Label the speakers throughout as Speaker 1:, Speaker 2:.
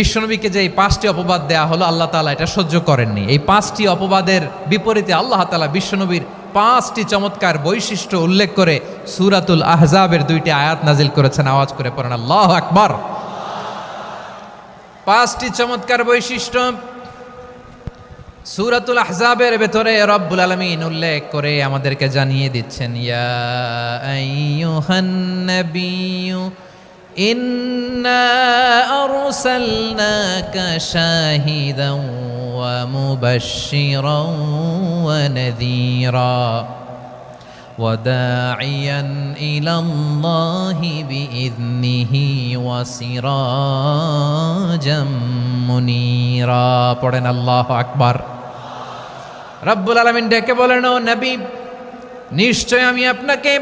Speaker 1: বিশ্বনবীকে যে এই 5টি অপবাদ দেয়া হলো, আল্লাহ তাআলা এটা সহ্য করেননি। এই 5টি অপবাদের বিপরীতে আল্লাহ তাআলা বিশ্বনবীর 5টি চমৎকার বৈশিষ্ট্য উল্লেখ করে সূরাতুল আহজাবের 2টি আয়াত নাজিল করেছেন। আওয়াজ করে পড়েন আল্লাহু আকবার। 5টি চমৎকার বৈশিষ্ট্য সূরাতুল আহজাবের ভেতরে রব্বুল আলামিন উল্লেখ করে আমাদেরকে জানিয়ে দিচ্ছেন, ইয়া আইয়ুহান নাবিয়্যু ইন্না আরসালনাকা শাহিদান ওয়া মুবাশশিরান ওয়া নাযীরা ওয়া দাঈয়ান ইলাল্লাহি বিইذনিহি ওয়া সিরাজাম মুনীরা। পড়েন আল্লাহু আকবার। রব্বুল আলামিন ডেকে বলেন, ও নবী, নিশ্চয় আমি আপনাকে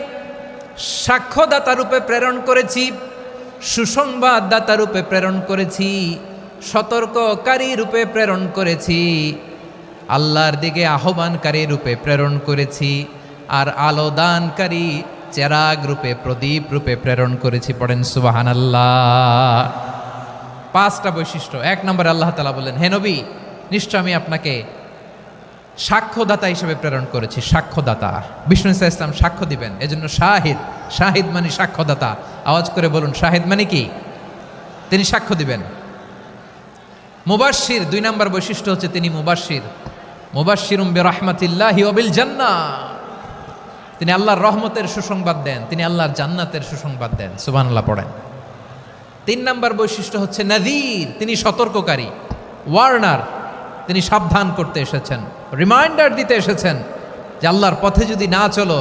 Speaker 1: সাক্ষ্যদাতা রূপে প্রেরণ করেছি, সুসংবাদদাতা রূপে প্রেরণ করেছি, সতর্ককারী রূপে প্রেরণ করেছি, আল্লাহর দিকে আহ্বানকারী রূপে প্রেরণ করেছি, আর আলো দানকারী চেরাগ রূপে, প্রদীপ রূপে প্রেরণ করেছি। পড়েন সুবহানাল্লাহ। 5টা বৈশিষ্ট্য। 1 নম্বরে আল্লাহ তাআলা বললেন, হে নবী, নিশ্চয় আমি আপনাকে সাক্ষ্যদাতা হিসেবে প্রেরণ করেছি। সাক্ষ্যদাতা, বিষ্ণু ইসা ইসলাম সাক্ষ্য দিবেন, এজন্য শাহিদ। শাহিদ মানে সাক্ষ্যদাতা। আওয়াজ করে বলুন, শাহিদ মানে কি? তিনি সাক্ষ্য দিবেন। মুবাশশির, 2 নম্বর বৈশিষ্ট্য হচ্ছে তিনি মুবাশশির। মুবাশশিরুম বিরাহমাতিল্লাহি ওয়া বিল জান্নাহ। তিনি আল্লাহর রহমতের সুসংবাদ দেন, তিনি আল্লাহর জান্নাতের সুসংবাদ দেন। সুবহানাল্লাহ পড়েন। 3 নম্বর বৈশিষ্ট্য হচ্ছে নাযীর, তিনি সতর্ককারী, ওয়ার্নার। তিনি সাবধান করতে এসেছেন, রিমাইন্ডার দিতে এসেছেন যে আল্লাহর পথে যদি না চলো,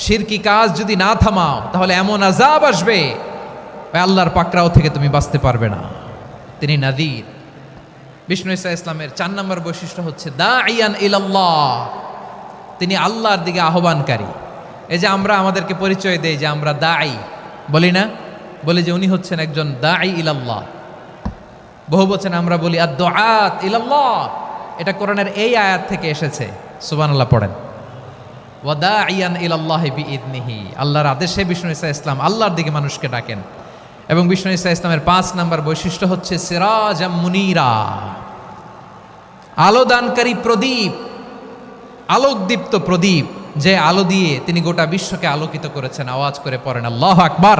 Speaker 1: শিরকি কাজ যদি না থামাও, তাহলে এমন আযাব আসবে আল্লাহর পাকড়াও থেকে তুমি বাঁচতে পারবে না। তিনি নাযীর। বিষ্ণু ইসা ইসলামের 4 নম্বর বৈশিষ্ট্য হচ্ছে দাঈয়ান ইলাল্লাহ, তিনি আল্লাহর দিকে আহ্বানকারী। এই যে আমরা আমাদেরকে পরিচয় দেই যে আমরা দাঈ, বলি না? বলি যে উনি হচ্ছেন একজন দাঈ ইলাল্লাহ। বহু বচনে আমরা বলি আদ-দুআত ইলাল্লাহ। এটা কোরআনের এই আয়াত থেকে এসেছে। সুবহানাল্লাহ পড়েন। ওয়া দাঈয়ান ইলাল্লাহি বিইذনিহি, আল্লাহর আদেশে বিষ্ণু ইসা ইসলাম আল্লাহর দিকে মানুষকে ডাকেন। এবং বিষ্ণু ইসা ইসলামের 5 নম্বর বৈশিষ্ট্য হচ্ছে সিরাজাম মুনীরা, আলোদানকারী প্রদীপ, আলোকদীপ্ত প্রদীপ, যে আলো দিয়ে তিনি গোটা বিশ্বকে আলোকিত করেছেন। আওয়াজ করে পড়েন আল্লাহু আকবার।